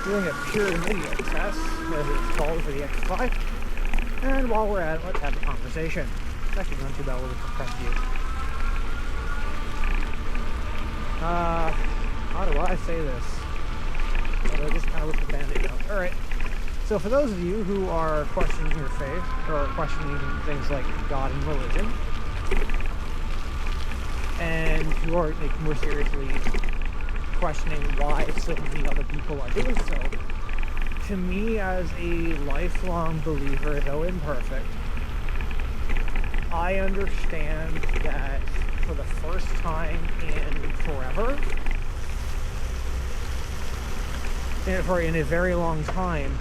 doing a pure video test, as it's called, for the X5. And while we're at it, let's have a conversation. It's actually not too bad with the front view. How do I say this? Well, I just kind of look the band-aid out. Alright. So for those of you who are questioning your faith, or questioning things like God and religion, and who are more seriously questioning why so many other people are doing so, to me as a lifelong believer, though imperfect, I understand that for the first time in forever, in a very long time,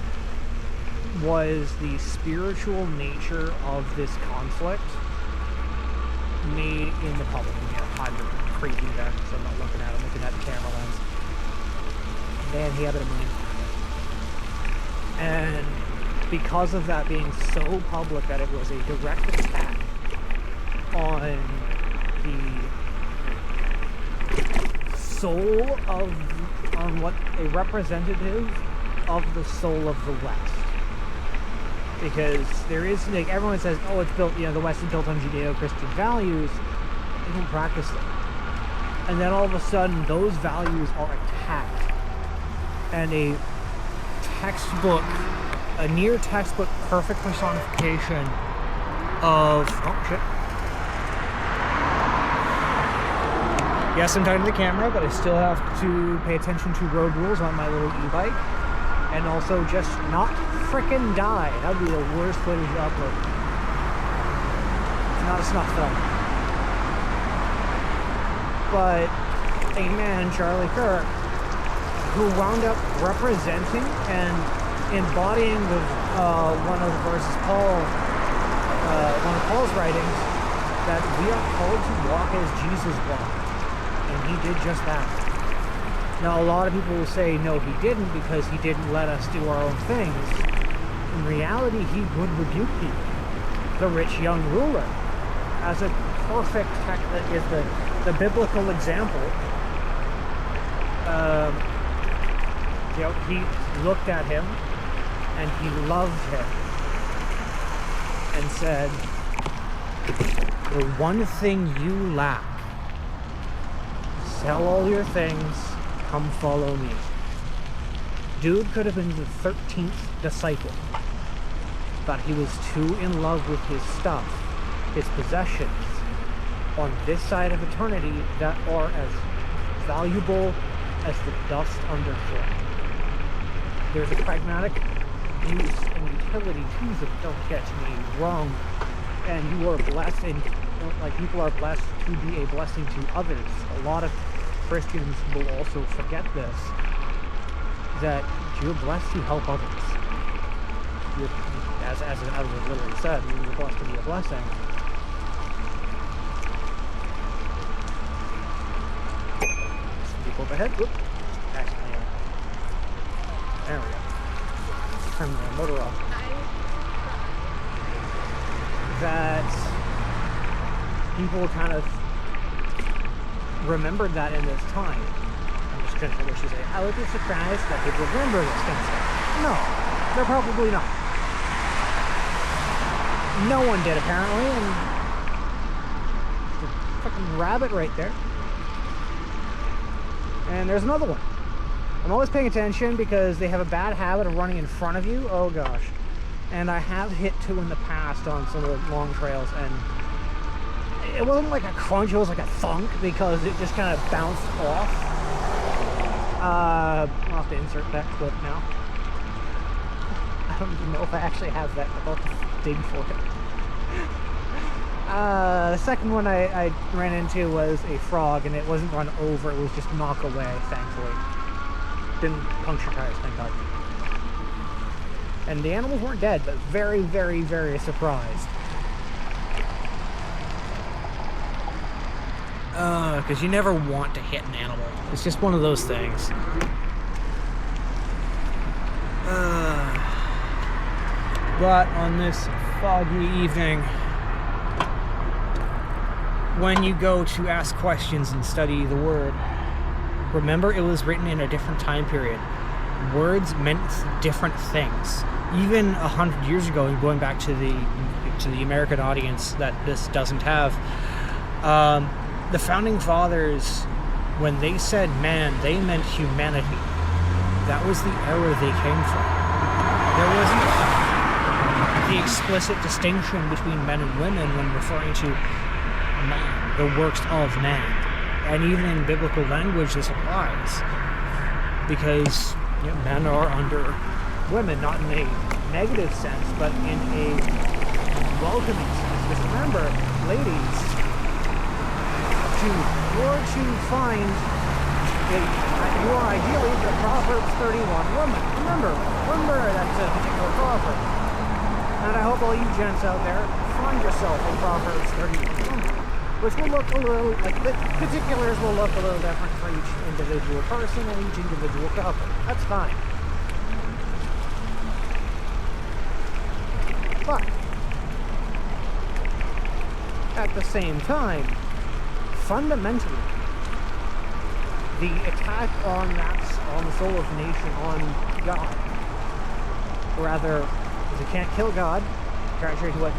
was the spiritual nature of this conflict made in the public. I'm creepy there, so I'm not looking at him, looking at the camera lens. Man, he had it in mind. And because of that being so public that it was a direct attack on the soul of, on what a representative of the soul of the West. Because there is, like, everyone says, oh, it's built, the West is built on Judeo-Christian values. They don't practice them. And then all of a sudden, those values are attacked. And a textbook, a near textbook perfect personification of, oh shit. Yes, I'm talking to the camera, but I still have to pay attention to road rules on my little e-bike. And also just not frickin' die. That would be the worst footage to upload. It's not a snuff film. But a man, Charlie Kirk, who wound up representing and embodying the one of the verses one of Paul's writings, that we are called to walk as Jesus walked, and he did just that. Now, a lot of people will say, no, he didn't, because he didn't let us do our own things. In reality, he would rebuke people. The rich young ruler, as a perfect is the biblical example. He looked at him and he loved him and said, the one thing you lack, sell all your things, come follow me. Dude could have been the 13th disciple, but he was too in love with his stuff, his possessions, on this side of eternity, that are as valuable as the dust underfoot. There's a pragmatic use and utility to them, don't get me wrong. And you are blessed, and people are blessed to be a blessing to others. A lot of Christians will also forget this, that you're blessed to help others. As it literally said, you're blessed to be a blessing. Up ahead. Whoop. Actually, there we go. Turn the motor off. That people kind of remembered that in this time. I'm just going to wish to say, I would be surprised that people remember this kind of stuff. No, they're probably not. No one did, apparently, and the fucking rabbit right there. And there's another one. I'm always paying attention because they have a bad habit of running in front of you. Oh gosh. And I have hit two in the past on some of the long trails, and it wasn't like a crunch, it was like a thunk, because it just kind of bounced off. I'll have to insert that clip now. I don't even know if I actually have that. I'll have to dig for it. The second one I ran into was a frog, and it wasn't run over, it was just knocked away, thankfully. Didn't puncture tires, thank God. And the animals weren't dead, but very, very, very surprised. Because you never want to hit an animal. It's just one of those things. But on this foggy evening, when you go to ask questions and study the Word, remember it was written in a different time period. words meant different things. Even 100 years ago, and going back to the American audience that this doesn't have, the founding fathers, when they said man, they meant humanity. That was the era they came from. There wasn't the explicit distinction between men and women when referring to man, the works of man. And even in biblical language, this applies. Because men are under women, not in a negative sense, but in a welcoming sense. Because remember, ladies, to find you are ideally the Proverbs 31 woman. Remember that's a particular proverb. And I hope all you gents out there find yourself a Proverbs 31 woman, which will look a little, like the particulars will look a little different for each individual person and each individual couple. That's fine. But at the same time, fundamentally, the attack on the soul of the nation, on God, or rather, because you can't kill God, contrary to what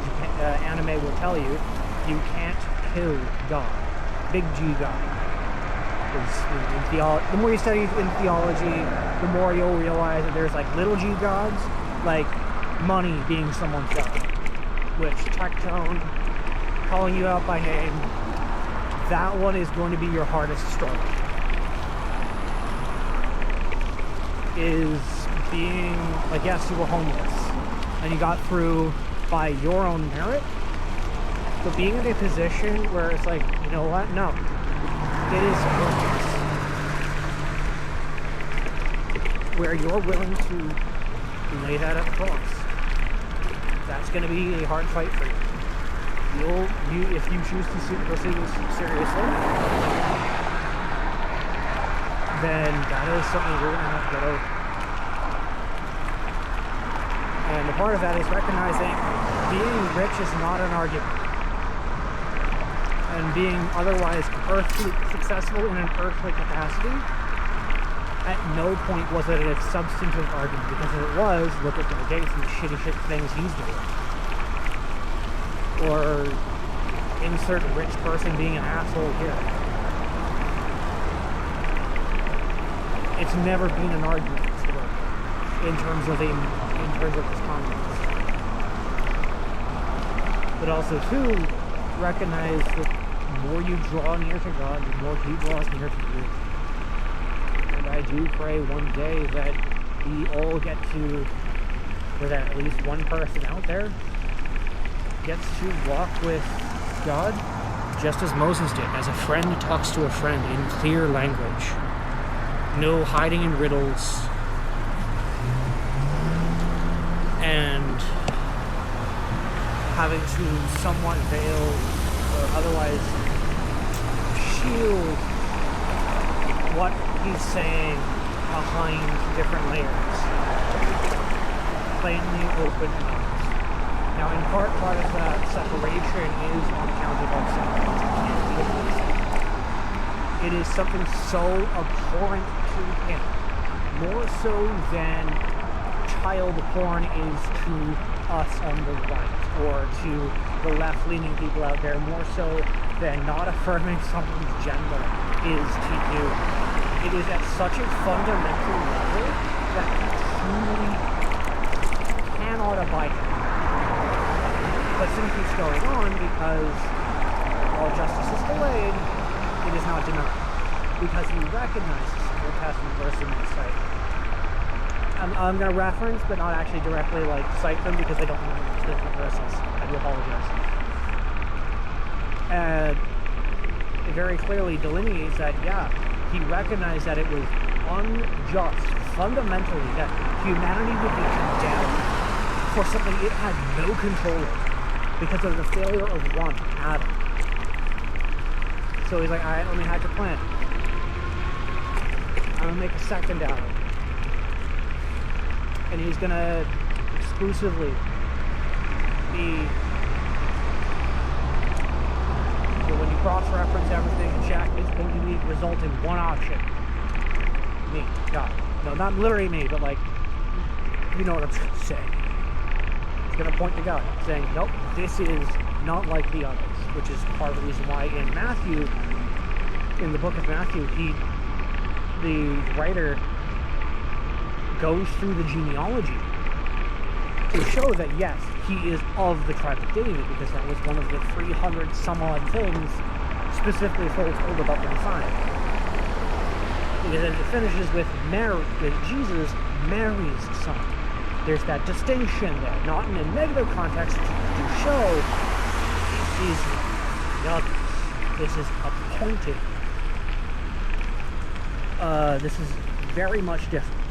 anime will tell you, you can't kill God. Big G God. The more you study in theology, the more you'll realize that there's like little G gods, like money being someone's God, which Tectone, calling you out by name, that one is going to be your hardest struggle. Is being, I guess you were homeless and you got through by your own merit, but being in a position where it's like, you know what, no, it is worthless, where you're willing to lay that at the cross. That's going to be a hard fight for you. If you choose to pursue this seriously, then that is something you're going to have to get over. And a part of that is recognizing being rich is not an argument. And being otherwise earthly successful in an earthly capacity, at no point was it a substantive argument. Because if it was, look at Bill Gates and the shitty things he's doing. Or insert rich person being an asshole here. It's never been an argument in terms of this context. But also too, recognize that the more you draw near to God, the more He draws near to you. And I do pray one day that we all get to, or that at least one person out there gets to walk with God just as Moses did, as a friend talks to a friend in clear language. No hiding in riddles, and having to somewhat veil or otherwise shield what he's saying behind different layers. Plainly open and honest. Now, in part of that separation is on account of self. It is something so abhorrent to him, more so than child porn is to us on the right, or to the left-leaning people out there, more so than not affirming someone's gender is to you. It is at such a fundamental level that he truly cannot abide it. But since keeps going on because while justice is delayed, it is not denied. Because he recognizes the Old Testament verse in this site. I'm going to reference, but not actually directly cite them because I don't know the different verses. I do apologize. And it very clearly delineates that, he recognized that it was unjust, fundamentally, that humanity would be condemned for something it had no control over because of the failure of one, Adam. So he's like, alright, let me hack your plan. I'm gonna make a second Adam. And he's gonna exclusively be, when you cross-reference everything and check, it's going to result in one option. Me, God. No, not literally me, but like, you know what I'm trying to say. It's going to point to God, saying, nope, this is not like the others, which is part of the reason why in Matthew, in the book of Matthew, the writer goes through the genealogy to show that, yes, he is of the tribe of David, because that was one of the 300 some odd things specifically told about the Messiah. Because it finishes with Jesus, Mary's son. There's that distinction there, not in a negative context, to show this is the others. This is appointed. This is very much different.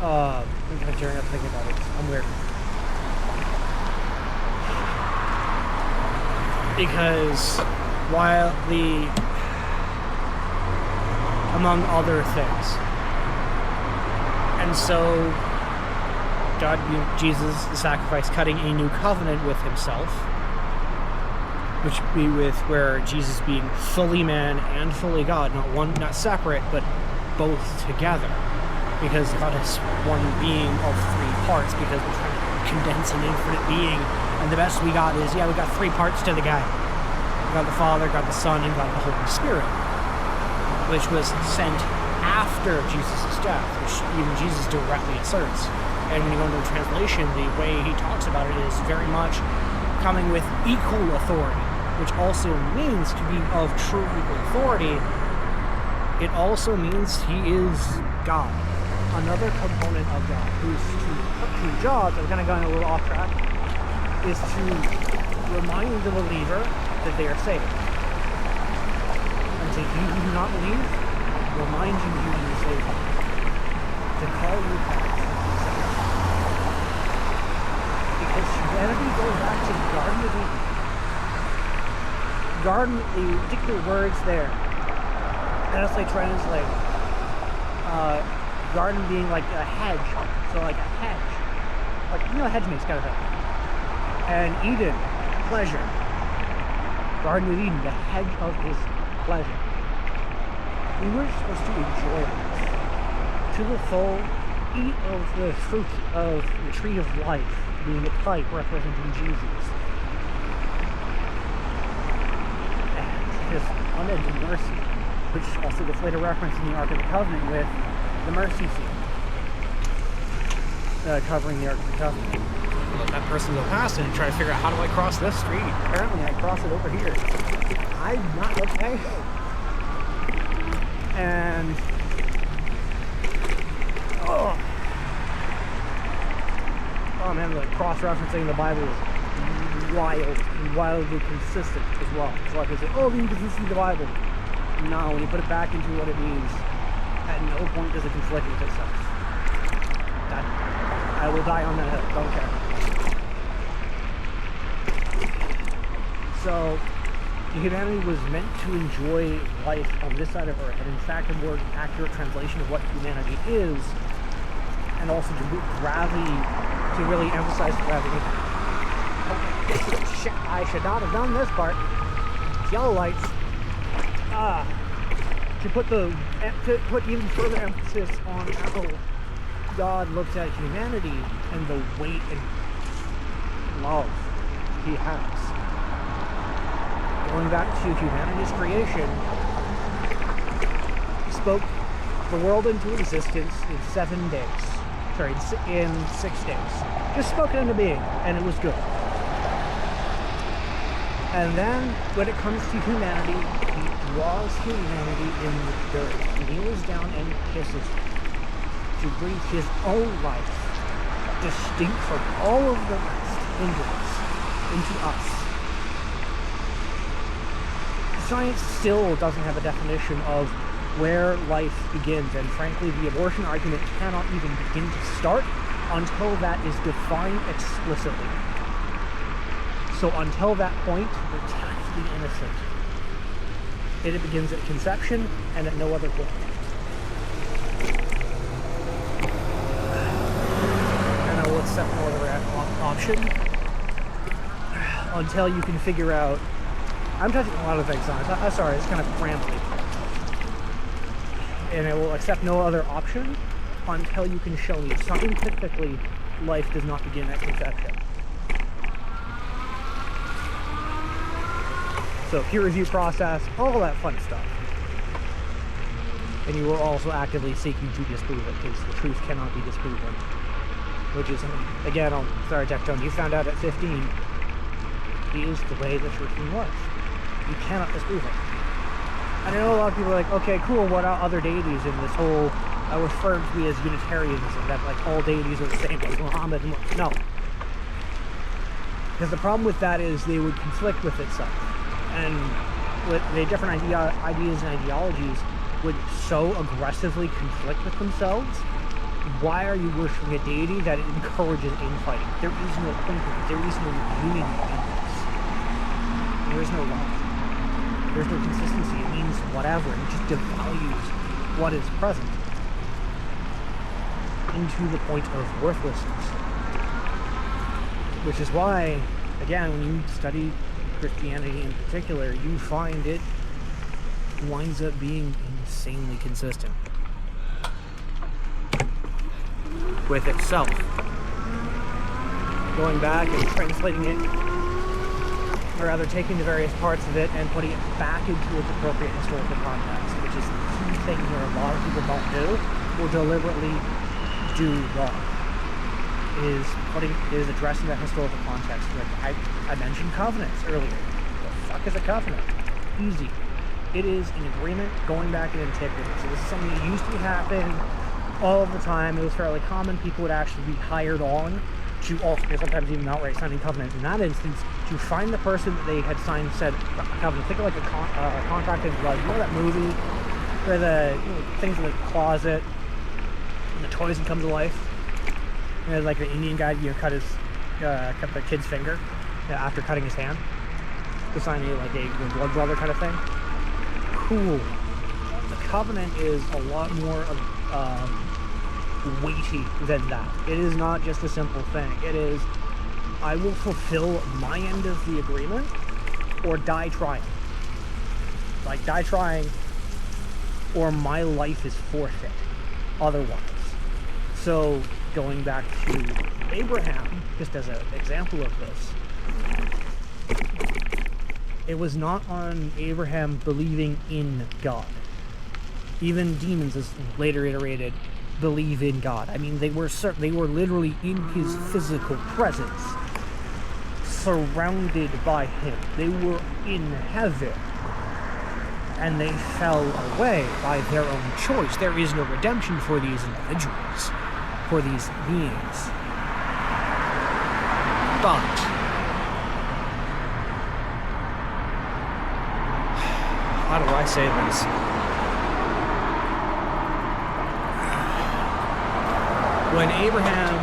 I'm tearing up thinking about it. I'm weird. Because while among other things, and so God, Jesus, the sacrifice, cutting a new covenant with himself, which would be with where Jesus being fully man and fully God, not separate, but both together. Because God is one being of three parts, because we're trying to condense an infinite being, and the best we got is, we got three parts to the guy. We got the Father, got the Son, and got the Holy Spirit, which was sent after Jesus' death, which even Jesus directly asserts. And when you go into the translation, the way he talks about it is very much coming with equal authority, which also means to be of true equal authority. It also means he is God, another component of God, whose two jobs, I'm kind of going a little off track, is to remind the believer that they are saved. And to you who do not believe, remind you who you are saved. To call you back. Because humanity goes back to the Garden of Eden. Garden, the particular words there, as they translate, garden being like a hedge, so like a hedge, like, a hedge maze kind of thing. And Eden, pleasure. Garden of Eden, the hedge of his pleasure. We were supposed to enjoy it to the full, eat of the fruit of the tree of life, being the pipe representing Jesus, and his unending mercy, which also gets later referenced in the Ark of the Covenant with the mercy seat covering the Ark of the Covenant. Let that person go past it and try to figure out, how do I cross this street? Apparently I cross it over here. I'm not okay. And oh man, the cross-referencing the Bible is wild and wildly consistent as well. It's like they say, the inconsistency of the Bible. No, when you put it back into what it means, at no point does it conflict with itself. I will die on that hill, don't care. So, humanity was meant to enjoy life on this side of Earth, and in fact a more accurate translation of what humanity is, and also to really emphasize gravity. Okay, shit, I should not have done this part. Yellow lights. To put even further emphasis on how God looks at humanity and the weight and love he has. Going back to humanity's creation, he spoke the world into existence in 7 days. Sorry, in 6 days. Just spoke it into being, and it was good. And then, when it comes to humanity, he draws humanity in the dirt, kneels down and kisses it, to breathe his own life, distinct from all of the rest, into us. Science still doesn't have a definition of where life begins, and frankly, the abortion argument cannot even begin to start until that is defined explicitly. So until that point, we're tacitly innocent. It begins at conception and at no other point. And I will accept no other option until you can figure out. I'm touching a lot of things on it. Sorry, it's kind of rambly. And I will accept no other option until you can show me scientifically life does not begin at conception. So peer review process, all that fun stuff. And you are also actively seeking to disprove it, because the truth cannot be disproven. Which is, again, sorry, Tectone, you found out at 15, is the way the truth works. You cannot disprove it. And I know a lot of people are like, okay, cool, what are other deities in this whole, referred to me as Unitarianism, that like all deities are the same as Muhammad? No. Because the problem with that is they would conflict with itself. And with the different ideas and ideologies would so aggressively conflict with themselves. Why are you worshiping a deity that encourages infighting? There is no point in it. There is no unity in this. There is no love. There's no consistency. It means whatever. It just devalues what is present into the point of worthlessness. Which is why, again, when you study Christianity in particular, you find it winds up being insanely consistent with itself. Going back and translating it, or rather taking the various parts of it and putting it back into its appropriate historical context, which is the key thing here a lot of people don't do, or deliberately do wrong, is addressing that historical context. Like I mentioned covenants earlier. What the fuck is a covenant? Easy. It is an agreement going back in antiquity. So this is something that used to happen all of the time. It was fairly common. People would actually be hired on to ultimately, sometimes even outright signing covenants. In that instance, to find the person that they had signed said covenant. Think of like a contracted drug. You know that movie where the things in the closet and the toys would come to life? And there's like the Indian guy, cut the kid's finger after cutting his hand to sign like a blood brother kind of thing. Cool. The covenant is a lot more weighty than that. It is not just a simple thing. It is, I will fulfill my end of the agreement or die trying. Like, die trying, or my life is forfeit otherwise. So, going back to Abraham, just as an example of this, it was not on Abraham believing in God. Even demons, as later iterated, believe in God. I mean, they were literally in his physical presence, surrounded by him. They were in heaven, and they fell away by their own choice. There is no redemption for these individuals, for these beings. But how do I say this? When Abraham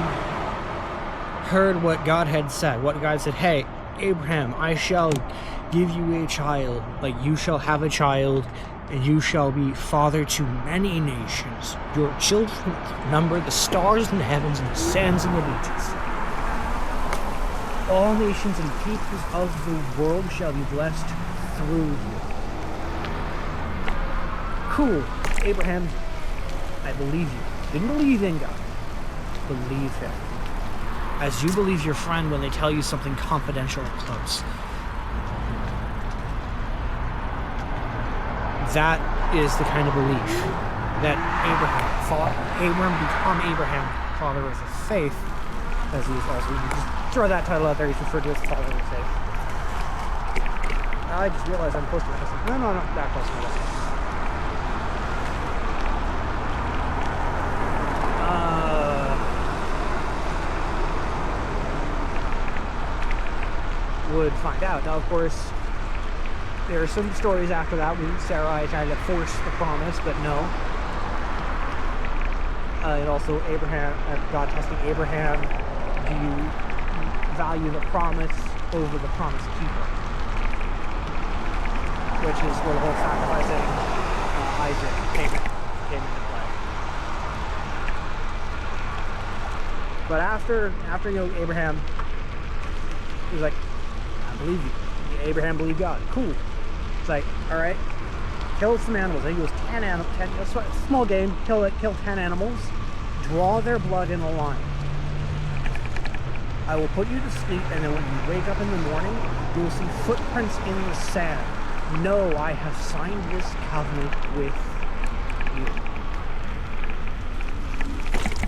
heard what God had said, what God said, hey, Abraham, I shall give you a child, like you shall have a child, and you shall be father to many nations. Your children number the stars in the heavens and the sands in the beaches. All nations and peoples of the world shall be blessed through you. Cool. Abraham, I believe you. Didn't believe in God. Believe him. As you believe your friend when they tell you something confidential and close. That is the kind of belief that Abraham thought. Abraham become Abraham, father of the faith, as he is also. You just throw that title out there. He's referred to as father of the faith. I just realized I'm close to this. No, that close to this. Would find out. Now, of course, there are some stories after that when Sarai tried to force the promise, but no. And also Abraham, God testing Abraham, do you value the promise over the promise keeper? Which is where the whole sacrificing Isaac came into play. But after Abraham, he was like, I believe you. Abraham believed God. Cool. It's like, all right, kill some animals. I think it was 10 animals. Small game. Kill 10 animals. draw their blood in a line. I will put you to sleep, and then when you wake up in the morning, you will see footprints in the sand. No, I have signed this covenant with you.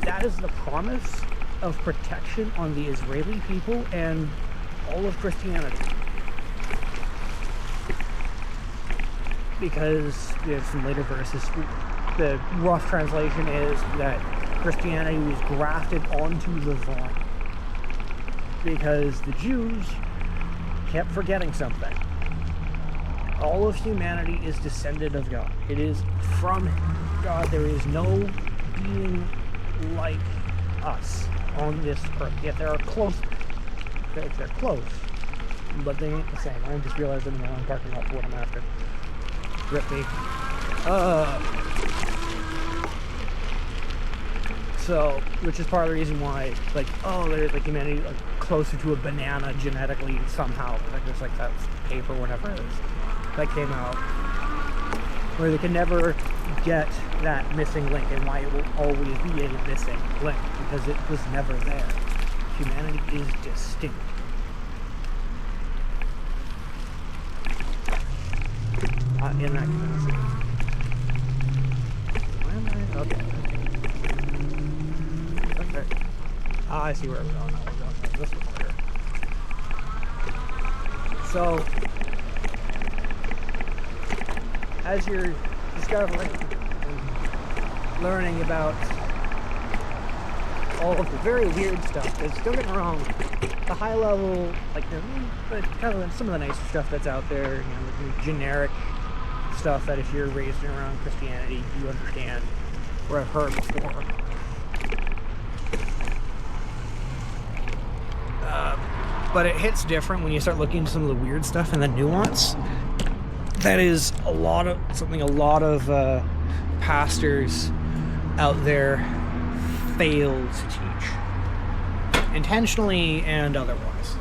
That is the promise of protection on the Israeli people and all of Christianity. Because there's some later verses, the rough translation is that Christianity was grafted onto the vine. Because the Jews kept forgetting something. All of humanity is descended of God. It is from God. There is no being like us on this earth. Yet there are close. They're close, but they ain't the same. I just realized I'm in the wrong parking lot for what I'm after. Rip me. So, which is part of the reason why, like, oh, there's like humanity like closer to a banana genetically somehow. Like there's like that paper, whatever it is, that came out, where they can never get that missing link, and why it will always be a missing link, because it was never there. Humanity is distinct. In that capacity. Why am I? Okay. Okay. I see where we're going. We're going this way. So, as you're discovering and learning about all of the very weird stuff, because don't get me wrong, the high level, like, but kind of some of the nicer stuff that's out there, you know, the generic stuff that if you're raised around Christianity, you understand, or have heard before. But it hits different when you start looking into some of the weird stuff and the nuance. That is something a lot of pastors out there fail to teach, intentionally and otherwise.